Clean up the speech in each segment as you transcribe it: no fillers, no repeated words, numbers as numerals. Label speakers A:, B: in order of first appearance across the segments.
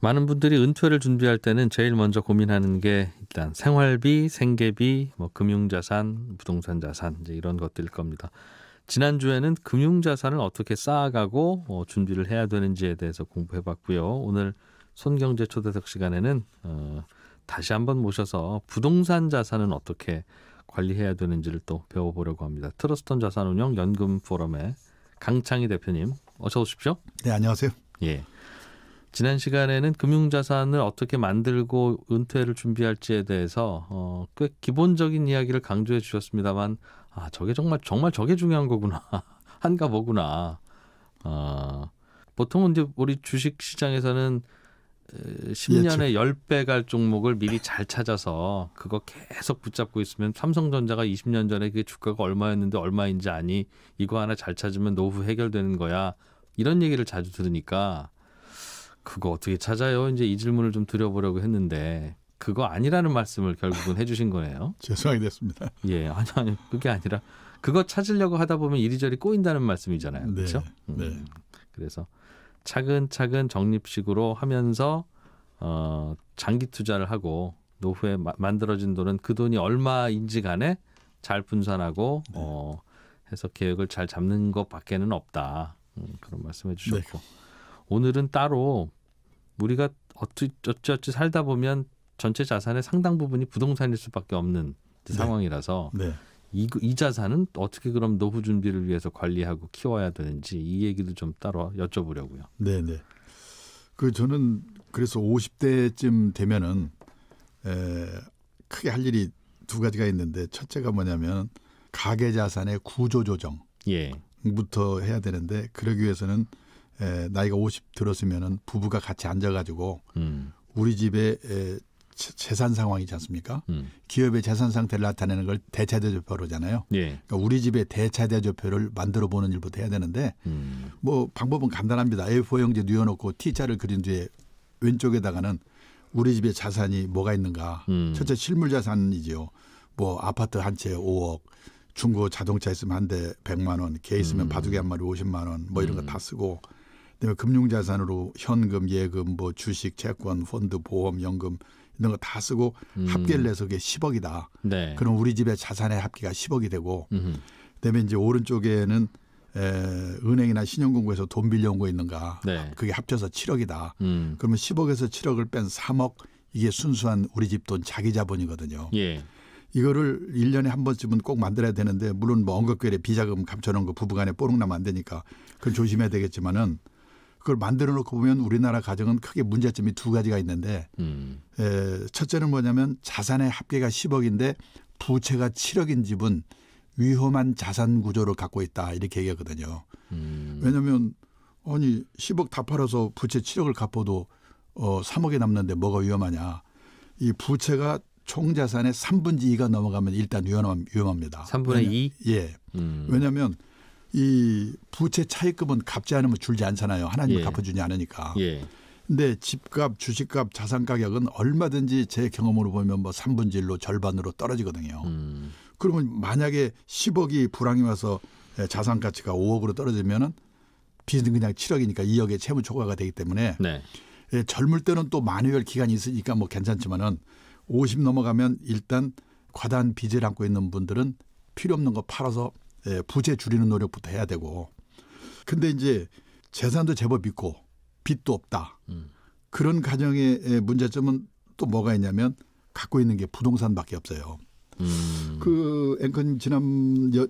A: 많은 분들이 은퇴를 준비할 때는 제일 먼저 고민하는 게 일단 생활비, 생계비, 뭐 금융자산, 부동산 자산 이제 이런 것들일 겁니다. 지난주에는 금융자산을 어떻게 쌓아가고 준비를 해야 되는지에 대해서 공부해봤고요. 오늘 손경제 초대석 시간에는 다시 한번 모셔서 부동산 자산은 어떻게 관리해야 되는지를 또 배워보려고 합니다. 트러스턴 자산운용 연금 포럼의 강창희 대표님 어서 오십시오.
B: 네, 안녕하세요.
A: 예. 지난 시간에는 금융자산을 어떻게 만들고 은퇴를 준비할지에 대해서 꽤 기본적인 이야기를 강조해 주셨습니다만 저게 정말 저게 중요한 거구나. 한가 보구나. 보통은 이제 우리 주식 시장에서는 10년에 10배 갈 종목을 미리 잘 찾아서 그거 계속 붙잡고 있으면 삼성전자가 20년 전에 그게 주가가 얼마였는데 얼마인지 아니 이거 하나 잘 찾으면 노후 해결되는 거야. 이런 얘기를 자주 들으니까 그거 어떻게 찾아요? 이제 이 질문을 좀 드려보려고 했는데 그거 아니라는 말씀을 결국은 해주신 거네요.
B: 죄송하게 됐습니다.
A: 예, 아니 그게 아니라 그거 찾으려고 하다 보면 이리저리 꼬인다는 말씀이잖아요.
B: 네,
A: 그렇죠?
B: 네.
A: 그래서 차근차근 적립식으로 하면서 장기 투자를 하고 노후에 만들어진 돈은 그 돈이 얼마인지 간에 잘 분산하고 해서 계획을 잘 잡는 것밖에는 없다. 그런 말씀해 주셨고. 네. 오늘은 따로 우리가 어찌어찌 살다 보면 전체 자산의 상당 부분이 부동산일 수밖에 없는 상황이라서
B: 네.
A: 이 자산은 어떻게 그럼 노후 준비를 위해서 관리하고 키워야 되는지 이 얘기도 좀 따로 여쭤보려고요.
B: 네, 네. 저는 그래서 50대쯤 되면은 크게 할 일이 두 가지가 있는데 첫째가 뭐냐면 가계 자산의 구조 조정부터 해야 되는데 그러기 위해서는 나이가 50 들었으면은 부부가 같이 앉아가지고 우리 집의 재산 상황이지 않습니까? 기업의 재산 상태를 나타내는 걸 대차대조표로잖아요.
A: 예.
B: 그러니까 우리 집의 대차대조표를 만들어 보는 일부터 해야 되는데 뭐 방법은 간단합니다. A4 용지 뉘어놓고 T자를 그린 뒤에 왼쪽에다가는 우리 집의 자산이 뭐가 있는가. 첫째 실물 자산이지요. 뭐 아파트 한 채 5억, 중고 자동차 있으면 한 대 100만 원, 개 있으면 바둑이 한 마리 50만 원, 뭐 이런 거 다 쓰고. 그다음에 금융자산으로 현금, 예금, 뭐 주식, 채권, 펀드, 보험, 연금 이런 거 다 쓰고 합계를 내서 그게 10억이다.
A: 네.
B: 그럼 우리 집의 자산의 합계가 10억이 되고 그다음에 이제 오른쪽에는 은행이나 신용금고에서 돈 빌려온 거 있는가.
A: 네.
B: 그게 합쳐서 7억이다. 그러면 10억에서 7억을 뺀 3억 이게 순수한 우리 집 돈 자기 자본이거든요.
A: 예.
B: 이거를 1년에 한 번쯤은 꼭 만들어야 되는데 물론 뭐 언급결에 비자금 감춰놓은 거 부부간에 뽀록 나면 안 되니까 그건 조심해야 되겠지만은 그걸 만들어 놓고 보면 우리나라 가정은 크게 문제점이 두 가지가 있는데 첫째는 뭐냐면 자산의 합계가 10억인데 부채가 7억인 집은 위험한 자산 구조를 갖고 있다 이렇게 얘기하거든요. 왜냐하면 아니 10억 다 팔아서 부채 7억을 갚아도 3억이 남는데 뭐가 위험하냐. 이 부채가 총 자산의 3분의 2가 넘어가면 일단 위험합니다.
A: 3분의 2?
B: 예. 왜냐하면 이 부채 차입금은 갚지 않으면 줄지 않잖아요. 하나님이 갚아주지 않으니까. 근데 집값, 주식값, 자산 가격은 얼마든지 제 경험으로 보면 뭐 3분의 1로 절반으로 떨어지거든요. 그러면 만약에 10억이 불황이 와서 자산 가치가 5억으로 떨어지면은 빚은 그냥 7억이니까 2억의 채무 초과가 되기 때문에
A: 네.
B: 젊을 때는 또 만회할 기간이 있으니까 뭐 괜찮지만은 50 넘어가면 일단 과다한 빚을 안고 있는 분들은 필요 없는 거 팔아서 부채 줄이는 노력부터 해야 되고. 근데 이제 재산도 제법 있고 빚도 없다. 그런 가정의 문제점은 또 뭐가 있냐면 갖고 있는 게 부동산밖에 없어요. 그 앵커님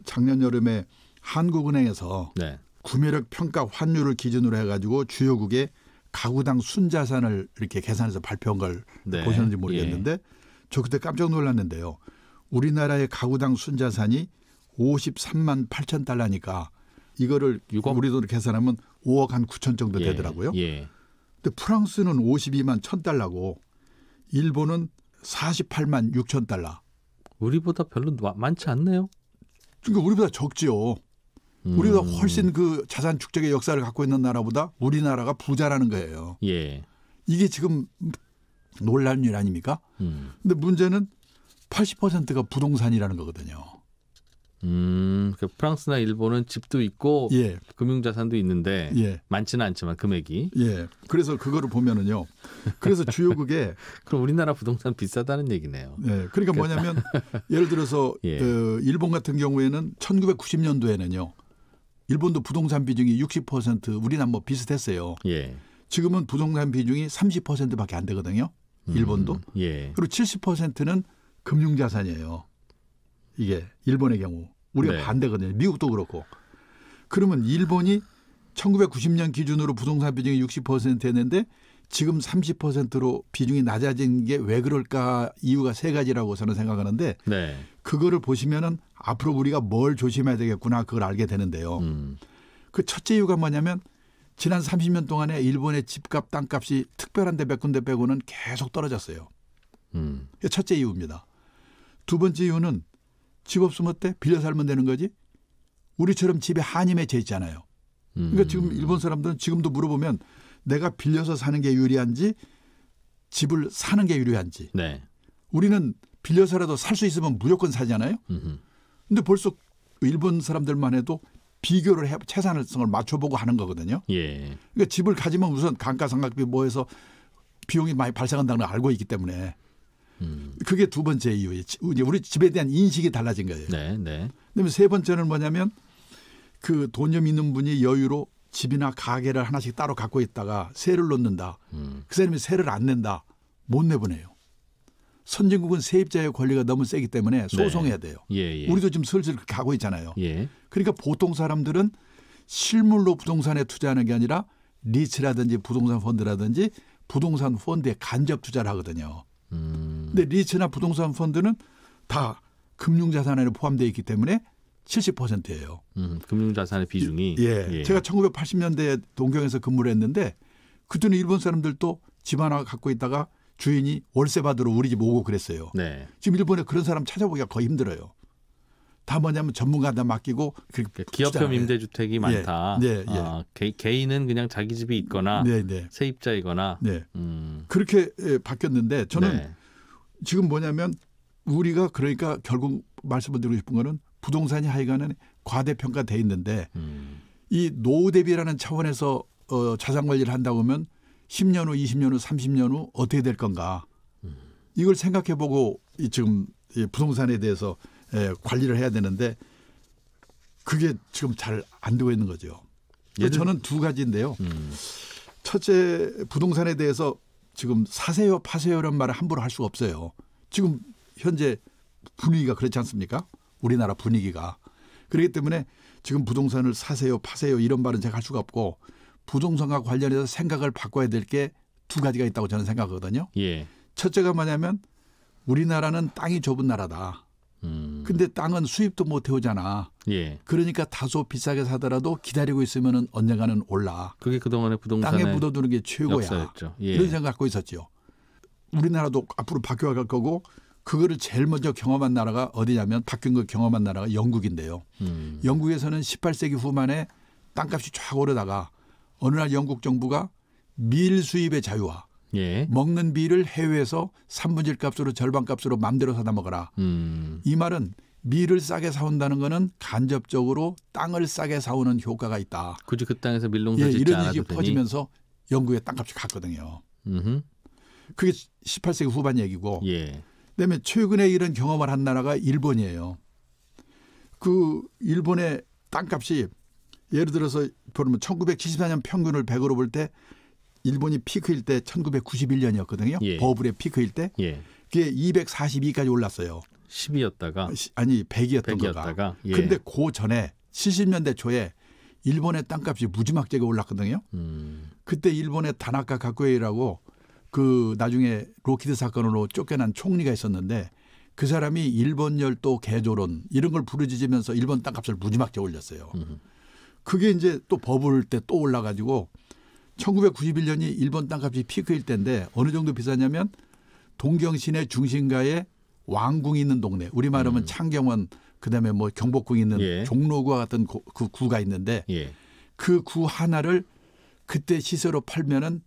B: 작년 여름에 한국은행에서
A: 네.
B: 구매력 평가 환율을 기준으로 해가지고 주요국의 가구당 순자산을 이렇게 계산해서 발표한 걸 보셨는지 모르겠는데 저 그때 깜짝 놀랐는데요. 우리나라의 가구당 순자산이 53만 8천 달러니까 이거를
A: 6억?
B: 우리 돈으로 계산하면 5억 한 9천 정도 되더라고요. 근데 프랑스는 52만 1천 달러고 일본은 48만 6천 달러.
A: 우리보다 별로 많지 않네요.
B: 그러니까 우리보다 적지요. 우리가 훨씬 그 자산 축적의 역사를 갖고 있는 나라보다 우리나라가 부자라는 거예요.
A: 예.
B: 이게 지금 놀라운 일 아닙니까? 근데 문제는 80%가 부동산이라는 거거든요.
A: 그 프랑스나 일본은 집도 있고 금융자산도 있는데 많지는 않지만 금액이.
B: 그래서 그거를 보면은요. 그래서 주요 그게
A: 그럼 우리나라 부동산 비싸다는 얘기네요.
B: 네, 그러니까 뭐냐면 예를 들어서
A: 예.
B: 일본 같은 경우에는 1990년도에는요. 일본도 부동산 비중이 60% 우리나라 뭐 비슷했어요.
A: 예.
B: 지금은 부동산 비중이 30%밖에 안 되거든요. 일본도.
A: 예.
B: 그리고 70%는 금융자산이에요. 이게 일본의 경우. 우리가
A: 네.
B: 반대거든요. 미국도 그렇고. 그러면 일본이 1990년 기준으로 부동산 비중이 60%였는데 지금 30%로 비중이 낮아진 게 왜 그럴까 이유가 세 가지라고 저는 생각하는데
A: 네.
B: 그거를 보시면은 앞으로 우리가 뭘 조심해야 되겠구나 그걸 알게 되는데요. 그 첫째 이유가 뭐냐면 지난 30년 동안에 일본의 집값 땅값이 특별한 데 몇 군데 빼고는 계속 떨어졌어요. 그게 첫째 이유입니다. 두 번째 이유는 집 없으면 어때? 빌려 살면 되는 거지. 우리처럼 집에 한이 맺혀 있잖아요. 그러니까 지금 일본 사람들은 지금도 물어보면 내가 빌려서 사는 게 유리한지 집을 사는 게 유리한지.
A: 네.
B: 우리는 빌려서라도 살 수 있으면 무조건 사잖아요. 근데 벌써 일본 사람들만 해도 비교를 해 채산성을 맞춰보고 하는 거거든요.
A: 예.
B: 그러니까 집을 가지면 우선 감가상각비 뭐해서 비용이 많이 발생한다는 걸 알고 있기 때문에 그게 두 번째 이유예요. 우리 집에 대한 인식이 달라진 거예요.
A: 네. 네.
B: 그다음에 세 번째는 뭐냐면 그 돈 좀 있는 분이 여유로 집이나 가게를 하나씩 따로 갖고 있다가 세를 놓는다. 그 사람이 세를 안 낸다. 못 내보내요. 선진국은 세입자의 권리가 너무 세기 때문에 소송해야 돼요.
A: 예.
B: 우리도 지금 슬슬 그렇게 가고 있잖아요.
A: 예.
B: 그러니까 보통 사람들은 실물로 부동산에 투자하는 게 아니라 리츠라든지 부동산 펀드라든지 부동산 펀드에 간접 투자를 하거든요. 근데 리츠나 부동산 펀드는 다 금융자산에 포함되어 있기 때문에 70%예요.
A: 금융자산의 비중이.
B: 예. 제가 1980년대에 동경에서 근무를 했는데 그때는 일본 사람들도 집 하나 갖고 있다가 주인이 월세 받으러 우리 집 오고 그랬어요.
A: 네.
B: 지금 일본에 그런 사람 찾아보기가 거의 힘들어요. 다 뭐냐면 전문가한테 맡기고
A: 기업형 임대주택이 많다.
B: 네.
A: 개인은 그냥 자기 집이 있거나 세입자이거나.
B: 네. 그렇게 바뀌었는데 저는
A: 네.
B: 지금 뭐냐면 우리가 그러니까 결국 말씀을 드리고 싶은 거는 부동산이 하여간은 과대평가돼 있는데 이 노후 대비라는 차원에서 자산 관리를 한다고 하면 10년 후, 20년 후, 30년 후 어떻게 될 건가. 이걸 생각해 보고 지금 부동산에 대해서 관리를 해야 되는데 그게 지금 잘 안 되고 있는 거죠. 저는 두 가지인데요. 첫째 부동산에 대해서 지금 사세요 파세요라는 말을 함부로 할 수가 없어요. 지금 현재 분위기가 그렇지 않습니까? 우리나라 분위기가. 그렇기 때문에 지금 부동산을 사세요 파세요 이런 말은 제가 할 수가 없고 부동산과 관련해서 생각을 바꿔야 될 게 두 가지가 있다고 저는 생각하거든요.
A: 예.
B: 첫째가 뭐냐면 우리나라는 땅이 좁은 나라다. 근데 땅은 수입도 못 해오잖아.
A: 예.
B: 그러니까 다소 비싸게 사더라도 기다리고 있으면 언젠가는 올라.
A: 그게 그동안의 부동산의
B: 땅에 묻어두는 게 최고야.
A: 역사였죠. 예.
B: 이런 생각 갖고 있었죠. 우리나라도 앞으로 바뀌어갈 거고 그거를 제일 먼저 경험한 나라가 어디냐면 바뀐 걸 경험한 나라가 영국인데요. 영국에서는 18세기 후반에 땅값이 쫙 오르다가 어느 날 영국 정부가 밀 수입의 자유화.
A: 예.
B: 먹는 밀을 해외에서 3분의 1 값으로 절반 값으로 마음대로 사다 먹어라. 이 말은 밀을 싸게 사온다는 거는 간접적으로 땅을 싸게 사오는 효과가 있다.
A: 굳이 그 땅에서 밀농사 짓지
B: 이런
A: 않아도
B: 얘기
A: 되니.
B: 퍼지면서 영국의 땅값이 갔거든요. 그게 18세기 후반 얘기고
A: 예.
B: 그다음에 최근에 이런 경험을 한 나라가 일본이에요. 그 일본의 땅값이 예를 들어서 보면 1974년 평균을 100으로 볼 때 일본이 피크일 때 1991년이었거든요.
A: 예.
B: 버블의 피크일 때.
A: 예.
B: 그게 242까지 올랐어요.
A: 10이었다가
B: 아니 100이었던
A: 100이었다가.
B: 거가.
A: 예.
B: 그런데 그 전에 70년대 초에 일본의 땅값이 무지막지하게 올랐거든요. 그때 일본의 다나카 가쿠에이라고 그 나중에 로키드 사건으로 쫓겨난 총리가 있었는데 그 사람이 일본 열도 개조론 이런 걸 부르짖으면서 일본 땅값을 무지막지하게 올렸어요. 그게 이제 또 버블 때 또 올라가지고 1991년이 일본 땅값이 피크일 때인데 어느 정도 비싸냐면 동경 시내 중심가에 왕궁이 있는 동네 우리 말하면 창경원 그다음에 뭐 경복궁 있는
A: 예.
B: 종로구와 같은 그 구가 있는데
A: 예.
B: 그 구 하나를 그때 시세로 팔면은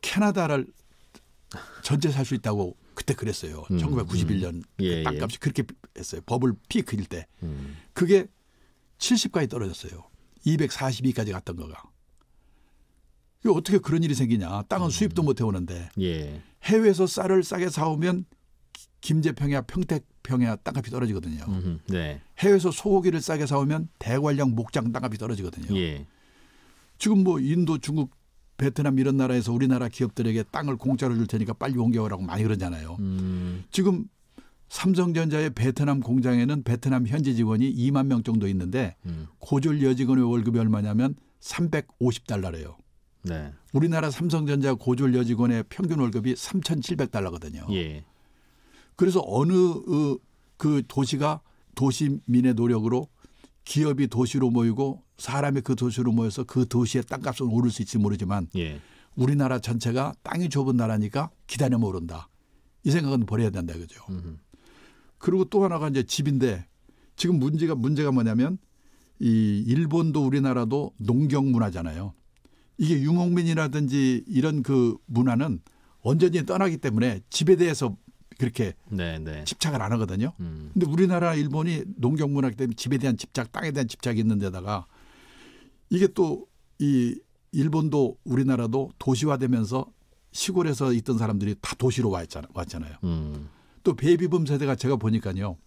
B: 캐나다를 전체 살 수 있다고 그때 그랬어요. 1991년
A: 예,
B: 땅값이 그렇게 했어요. 버블 피크일 때. 그게 70까지 떨어졌어요. 242까지 갔던 거가. 이거 어떻게 그런 일이 생기냐. 땅은 수입도 못 해오는데.
A: 예.
B: 해외에서 쌀을 싸게 사오면 김제평야, 평택평야 땅값이 떨어지거든요.
A: 네.
B: 해외에서 소고기를 싸게 사오면 대관령, 목장 땅값이 떨어지거든요.
A: 예.
B: 지금 뭐 인도, 중국, 베트남 이런 나라에서 우리나라 기업들에게 땅을 공짜로 줄 테니까 빨리 옮겨오라고 많이 그러잖아요. 지금 삼성전자의 베트남 공장에는 베트남 현지 직원이 2만 명 정도 있는데 고졸 여직원의 월급이 얼마냐면 $350래요.
A: 네.
B: 우리나라 삼성전자 고졸 여직원의 평균 월급이 $3,700거든요.
A: 예.
B: 그래서 어느 그 도시가 도시민의 노력으로 기업이 도시로 모이고 사람이 그 도시로 모여서 그 도시의 땅값은 오를 수 있을지 모르지만
A: 예.
B: 우리나라 전체가 땅이 좁은 나라니까 기다리면 오른다. 이 생각은 버려야 된다 이거죠. 그리고 또 하나가 이제 집인데 지금 문제가 뭐냐면 이 일본도 우리나라도 농경 문화잖아요. 이게 유목민이라든지 이런 그 문화는 언제든지 떠나기 때문에 집에 대해서 그렇게
A: 네.
B: 집착을 안 하거든요. 근데 우리나라 일본이 농경 문화이기 때문에 집에 대한 집착, 땅에 대한 집착이 있는 데다가 이게 또 이 일본도 우리나라도 도시화되면서 시골에서 있던 사람들이 다 도시로 왔잖아요. 또 베이비붐 세대가 제가 보니까요.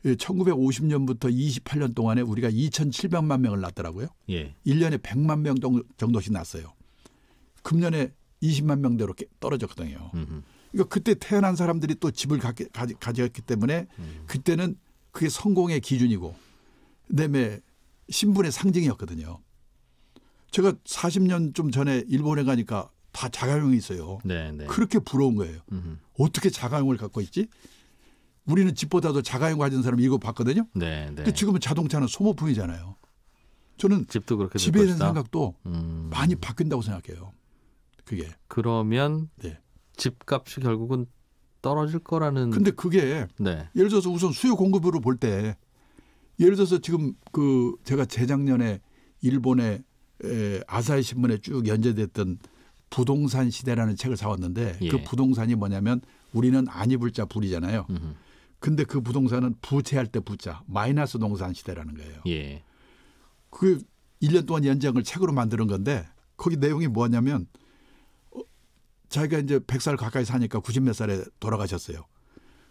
B: 1950년부터 28년 동안에 우리가 2,700만 명을 낳더라고요.
A: 예.
B: 1년에 100만 명 정도씩 낳았어요. 금년에 20만 명대로 떨어졌거든요. 그러니까 그때 태어난 사람들이 또 집을 가졌기 때문에 그때는 그게 성공의 기준이고 그다음에 신분의 상징이었거든요. 제가 40년 좀 전에 일본에 가니까 다 자가용이 있어요.
A: 네.
B: 그렇게 부러운 거예요. 어떻게 자가용을 갖고 있지? 우리는 집보다도 자가용 가진 사람 이거 봤거든요.
A: 네.
B: 근데 지금은 자동차는 소모품이잖아요. 저는
A: 집도 그렇게
B: 집에 대한
A: 것이다.
B: 생각도 많이 바뀐다고 생각해요. 그게.
A: 그러면
B: 네.
A: 집값이 결국은 떨어질 거라는.
B: 근데 그게
A: 네.
B: 예를 들어서 우선 수요 공급으로 볼 때 예를 들어서 지금 그 제가 재작년에 일본의 아사히 신문에 쭉 연재됐던 부동산 시대라는 책을 사왔는데
A: 예.
B: 그 부동산이 뭐냐면 우리는 안 입을 자 불이잖아요. 근데 그 부동산은 부채할 때 부자 마이너스 동산 시대라는 거예요.
A: 예.
B: 그 1년 동안 연장을 책으로 만드는 건데 거기 내용이 뭐냐면 자기가 이제 100살 가까이 사니까 90 몇 살에 돌아가셨어요.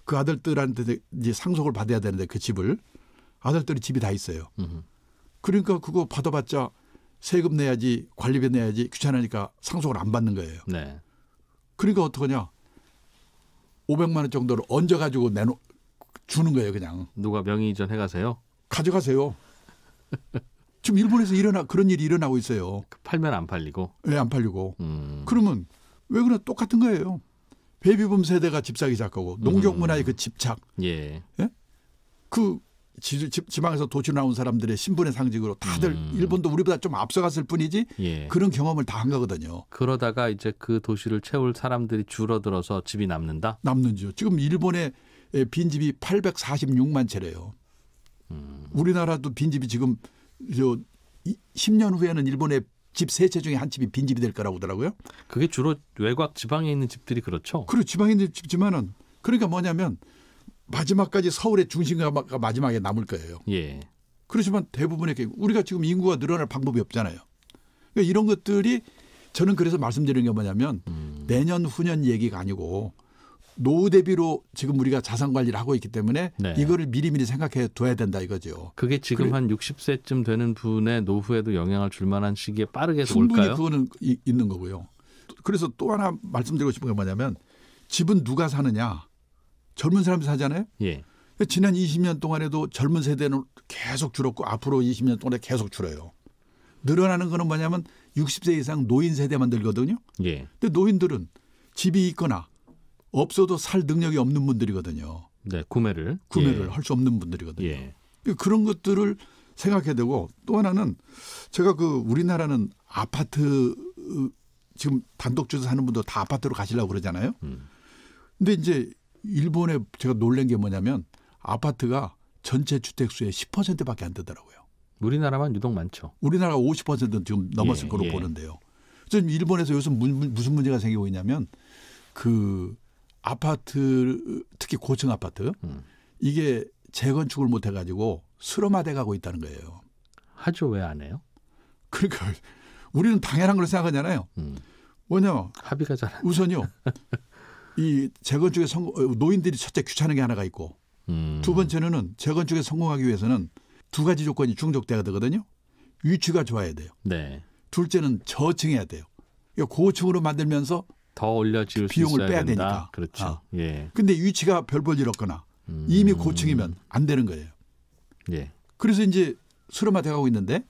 B: 그 아들들한테 이제 상속을 받아야 되는데 그 집을 아들들이 집이 다 있어요. 그러니까 그거 받아봤자 세금 내야지 관리비 내야지 귀찮으니까 상속을 안 받는 거예요.
A: 네.
B: 그러니까 어떡하냐. 500만 원 정도를 얹어가지고 주는 거예요. 그냥.
A: 누가 명의 이전 해가세요?
B: 가져가세요. 지금 일본에서 그런 일이 일어나고 있어요.
A: 팔면 안 팔리고.
B: 왜 안 팔리고. 그러면 왜 그래 똑같은 거예요. 베이비붐 세대가 집 사기 시작하고 농경 문화의 그 집착.
A: 예.
B: 예? 그 지방에서 도시로 나온 사람들의 신분의 상징으로 다들 일본도 우리보다 좀 앞서갔을 뿐이지
A: 예.
B: 그런 경험을 다 한 거거든요.
A: 그러다가 이제 그 도시를 채울 사람들이 줄어들어서 집이 남는다?
B: 남는지요. 지금 일본의 빈집이 846만 채래요. 우리나라도 빈집이 지금 10년 후에는 일본의 집 3채 중에 한 집이 빈집이 될 거라고 하더라고요.
A: 그게 주로 외곽 지방에 있는 집들이 그렇죠?
B: 그리고 지방에 있는 집지만은 그러니까 뭐냐면 마지막까지 서울의 중심가 마지막에 남을 거예요.
A: 예.
B: 그렇지만 대부분의 우리가 지금 인구가 늘어날 방법이 없잖아요. 그러니까 이런 것들이 저는 그래서 말씀드리는 게 뭐냐면 내년 후년 얘기가 아니고 노후 대비로 지금 우리가 자산 관리를 하고 있기 때문에
A: 네.
B: 이거를 미리미리 생각해 둬야 된다 이거죠.
A: 그게 지금 한 60세쯤 되는 분의 노후에도 영향을 줄 만한 시기에 빠르게
B: 충분히
A: 올까요?
B: 그거는 있는 거고요. 그래서 또 하나 말씀드리고 싶은 게 뭐냐면 집은 누가 사느냐. 젊은 사람들이 사잖아요.
A: 예.
B: 지난 20년 동안에도 젊은 세대는 계속 줄었고 앞으로 20년 동안에 계속 줄어요. 늘어나는 거는 뭐냐면 60세 이상 노인 세대만 늘거든요.
A: 예.
B: 근데 노인들은 집이 있거나 없어도 살 능력이 없는 분들이거든요.
A: 네, 구매를
B: 예. 할 수 없는 분들이거든요.
A: 예.
B: 그런 것들을 생각해야 되고 또 하나는 제가 그 우리나라는 아파트 지금 단독주택 사는 분도 다 아파트로 가시려고 그러잖아요. 근데 이제 일본에 제가 놀란 게 뭐냐면 아파트가 전체 주택수의 10%밖에 안 되더라고요.
A: 우리나라만 유독 많죠.
B: 우리나라가 50%는 지금 넘었을 거로 보는데요. 지금 일본에서 요즘 무슨 문제가 생기고 있냐면 그 아파트 특히 고층 아파트 이게 재건축을 못 해가지고 슬럼화돼 가고 있다는 거예요.
A: 하죠. 왜 안 해요?
B: 그러니까 우리는 당연한 걸 생각하잖아요. 뭐냐?
A: 합의가 잘 안
B: 우선요. 이 재건축에 노인들이 첫째 귀찮은 게 하나가 있고 두 번째는 재건축에 성공하기 위해서는 두 가지 조건이 충족돼야 되거든요. 위치가 좋아야 돼요.
A: 네.
B: 둘째는 저층해야 돼요. 고층으로 만들면서
A: 더 올려 지을 수
B: 비용을
A: 있어야
B: 빼야
A: 된다.
B: 되니까.
A: 그렇죠. 예.
B: 근데 위치가 별 볼 일 없거나 이미 고층이면 안 되는 거예요.
A: 예.
B: 그래서 이제 수렴화돼 가고 있는데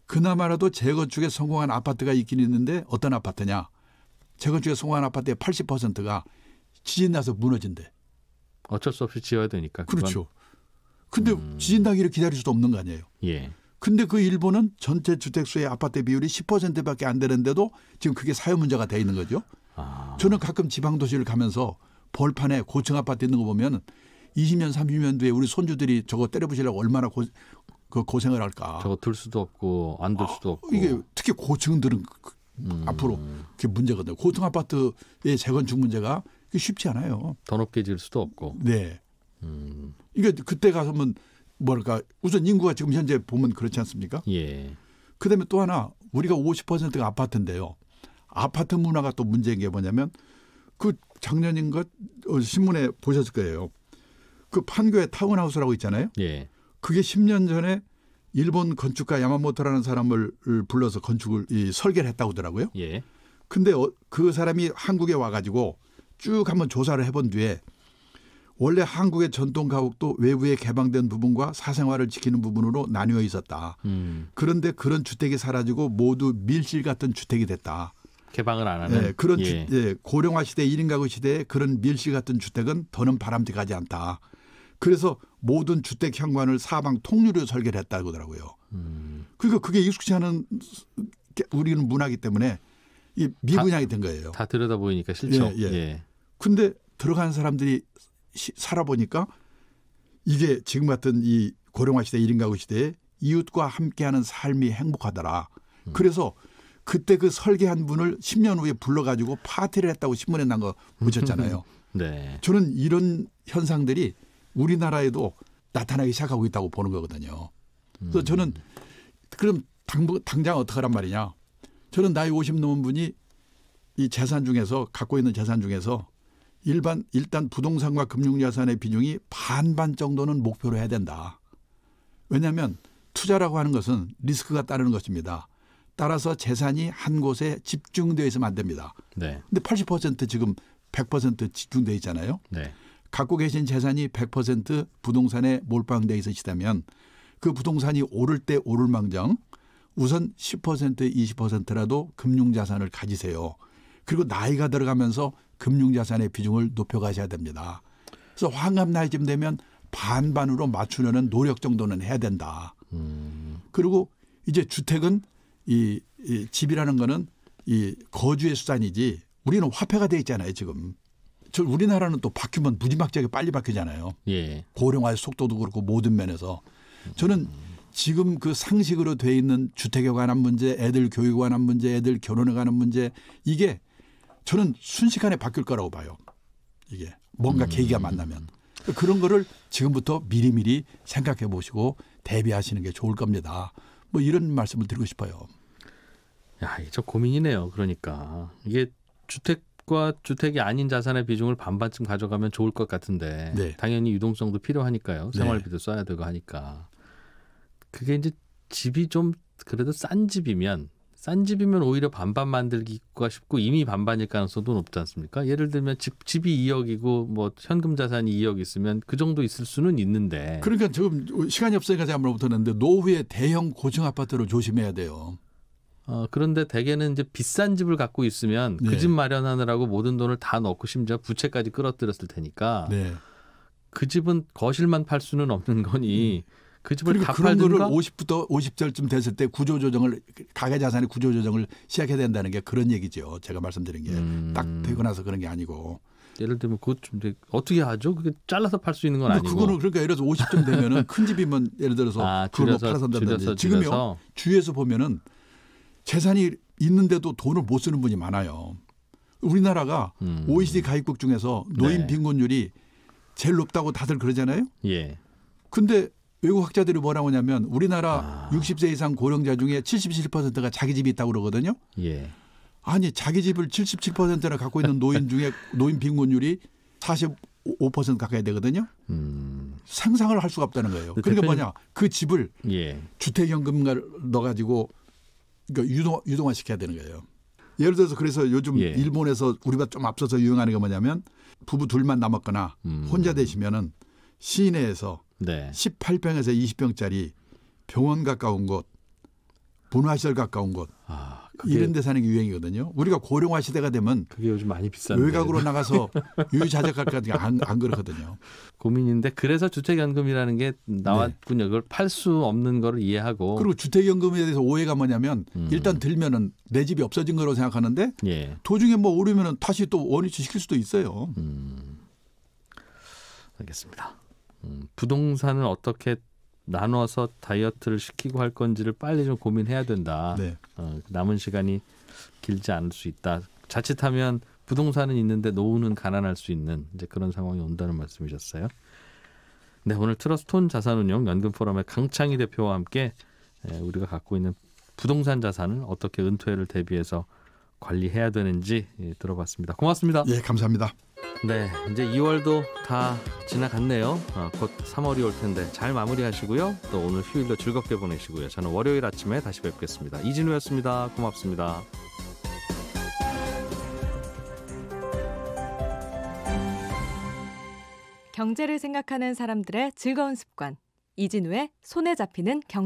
B: 그나마라도 재건축에 성공한 아파트가 있긴 있는데 어떤 아파트냐. 재건축에 성공한 아파트의 80%가 지진 나서 무너진대.
A: 어쩔 수 없이 지어야 되니까. 그건.
B: 그렇죠. 근데 지진 나기를 기다릴 수도 없는 거 아니에요.
A: 예.
B: 근데 그 일본은 전체 주택수의 아파트 비율이 10%밖에 안 되는데도 지금 그게 사회 문제가 돼 있는 거죠. 저는 가끔 지방 도시를 가면서 벌판에 고층 아파트 있는 거 보면 20년 30년 뒤에 우리 손주들이 저거 때려부시려고 얼마나 고생을 할까.
A: 저거 들 수도 없고 안 들 수도 없고.
B: 이게 특히 고층들은 앞으로 그게 문제거든요. 고층 아파트의 재건축 문제가 쉽지 않아요.
A: 더 높게 지을 수도 없고.
B: 네. 이게 그때 가서면 뭐랄까 우선 인구가 지금 현재 보면 그렇지 않습니까?
A: 예.
B: 그다음에 또 하나 우리가 50%가 아파트인데요. 아파트 문화가 또 문제인 게 뭐냐면 그 작년인가 신문에 보셨을 거예요. 그 판교에 타운하우스라고 있잖아요.
A: 예.
B: 그게 10년 전에 일본 건축가 야마모토라는 사람을 불러서 설계를 했다고 하더라고요.
A: 예.
B: 근데 그 사람이 한국에 와가지고 쭉 한번 조사를 해본 뒤에 원래 한국의 전통 가옥도 외부에 개방된 부분과 사생활을 지키는 부분으로 나뉘어 있었다. 그런데 그런 주택이 사라지고 모두 밀실 같은 주택이 됐다.
A: 개방을 안 하는.
B: 네, 그런
A: 예.
B: 고령화 시대 1인 가구 시대에 그런 밀실 같은 주택은 더는 바람직하지 않다. 그래서 모든 주택 현관을 사방 통유리로 설계를 했다고 하더라고요. 그러니까 그게 익숙치 않은 우리는 문화이기 때문에 이 미분양이 된 거예요.
A: 다 들여다 보이니까 싫죠.
B: 예, 예.
A: 예.
B: 근데 들어간 사람들이 살아보니까 이게 지금 같은 이 고령화 시대 1인 가구 시대에 이웃과 함께하는 삶이 행복하더라. 그래서 그때 그 설계한 분을 10년 후에 불러가지고 파티를 했다고 신문에 난 거 보셨잖아요.
A: 네.
B: 저는 이런 현상들이 우리나라에도 나타나기 시작하고 있다고 보는 거거든요. 그래서 저는 그럼 당장 어떻게 하란 말이냐. 저는 나이 50 넘은 분이 이 재산 중에서 갖고 있는 재산 중에서 일단 부동산과 금융자산의 비중이 반반 정도는 목표로 해야 된다. 왜냐하면 투자라고 하는 것은 리스크가 따르는 것입니다. 따라서 재산이 한 곳에 집중되어 있으면 안 됩니다.
A: 네.
B: 근데 80% 지금 100% 집중되어 있잖아요.
A: 네.
B: 갖고 계신 재산이 100% 부동산에 몰빵되어 있으시다면 그 부동산이 오를 때 오를 망정 우선 10% 20%라도 금융자산을 가지세요. 그리고 나이가 들어가면서 금융자산의 비중을 높여가셔야 됩니다. 그래서 환갑 나이쯤 되면 반반으로 맞추려는 노력 정도는 해야 된다. 그리고 이제 주택은 이 집이라는 거는 이 거주의 수단이지 우리는 화폐가 돼 있잖아요 지금. 우리나라는 또 바뀌면 무지막지하게 빨리 바뀌잖아요.
A: 예.
B: 고령화의 속도도 그렇고 모든 면에서 저는 지금 그 상식으로 돼 있는 주택에 관한 문제, 애들 교육에 관한 문제, 애들 결혼에 관한 문제 이게 저는 순식간에 바뀔 거라고 봐요. 이게 뭔가 계기가 만나면. 그런 거를 지금부터 미리미리 생각해 보시고 대비하시는 게 좋을 겁니다. 뭐 이런 말씀을 드리고 싶어요.
A: 야, 이게 좀 고민이네요. 그러니까 이게 주택과 주택이 아닌 자산의 비중을 반반쯤 가져가면 좋을 것 같은데
B: 네.
A: 당연히 유동성도 필요하니까요.
B: 네.
A: 생활비도 써야 되고 하니까. 그게 이제 집이 좀 그래도 싼 집이면 오히려 반반 만들기가 쉽고 이미 반반일 가능성도 높지 않습니까? 예를 들면 집이 2억이고 뭐 현금 자산이 2억 있으면 그 정도 있을 수는 있는데.
B: 그러니까 지금 시간이 없으니까 제가 한번 붙었는데 노후에 대형 고층 아파트를 조심해야 돼요.
A: 그런데 대개는 이제 비싼 집을 갖고 있으면
B: 네.
A: 그 집 마련하느라고 모든 돈을 다 넣고 심지어 부채까지 끌어들였을 테니까
B: 네.
A: 그 집은 거실만 팔 수는 없는 거니 그 집을
B: 그러니까
A: 다
B: 그런 거를
A: 팔든가
B: 50부터 50절쯤 됐을 때 구조조정을 가계자산의 구조조정을 시작해야 된다는 게 그런 얘기죠. 제가 말씀드린 게 딱 되고 나서 그런 게 아니고.
A: 예를 들면 그것 좀 이제 어떻게 하죠? 그게 잘라서 팔 수 있는 건 아니고.
B: 그거는 그러니까 예를 들어서 50점 되면은 큰 집이면 예를 들어서 그걸 팔아서 한다든지 지금요 주위에서 보면은 재산이 있는데도 돈을 못 쓰는 분이 많아요. 우리나라가 OECD 가입국 중에서 노인
A: 네.
B: 빈곤율이 제일 높다고 다들 그러잖아요.
A: 예.
B: 근데 외국 학자들이 뭐라고 하냐면 우리나라 60세 이상 고령자 중에 77%가 자기 집이 있다고 그러거든요.
A: 예.
B: 아니 자기 집을 77%나 갖고 있는 노인 중에 노인 빈곤율이 45% 가까이 되거든요. 상상을 할 수가 없다는 거예요. 그러니까 뭐냐 그 집을
A: 예.
B: 주택연금을 넣어가지고 그러니까 유동화시켜야 되는 거예요. 예를 들어서 그래서 요즘
A: 예.
B: 일본에서 우리보다 좀 앞서서 유행하는 게 뭐냐면 부부 둘만 남았거나 혼자 되시면은 시내에서
A: 네.
B: 18평에서 20평짜리 병원 가까운 곳, 문화시설 가까운 곳 이런 데 사는 게 유행이거든요. 우리가 고령화 시대가 되면
A: 그게 요즘 많이 비싼데
B: 외곽으로 나가서 유유자적할까 안 그렇거든요.
A: 고민인데 그래서 주택연금이라는 게 나왔군요. 그걸 팔 수 없는 거를 이해하고
B: 그리고 주택연금에 대해서 오해가 뭐냐면 일단 들면은 내 집이 없어진 거라고 생각하는데
A: 예.
B: 도중에 뭐 오르면은 다시 또 원위치 시킬 수도 있어요.
A: 알겠습니다. 부동산을 어떻게 나눠서 다이어트를 시키고 할 건지를 빨리 좀 고민해야 된다.
B: 네.
A: 남은 시간이 길지 않을 수 있다. 자칫하면 부동산은 있는데 노후는 가난할 수 있는 이제 그런 상황이 온다는 말씀이셨어요. 네, 오늘 트러스톤 자산운용 연금 포럼의 강창희 대표와 함께 우리가 갖고 있는 부동산 자산을 어떻게 은퇴를 대비해서 관리해야 되는지 들어봤습니다. 고맙습니다.
B: 예, 감사합니다.
A: 네, 이제 2월도 다 지나갔네요. 곧 3월이 올 텐데 잘 마무리하시고요. 또 오늘 휴일도 즐겁게 보내시고요. 저는 월요일 아침에 다시 뵙겠습니다. 이진우였습니다. 고맙습니다.
C: 경제를 생각하는 사람들의 즐거운 습관. 이진우의 손에 잡히는 경제.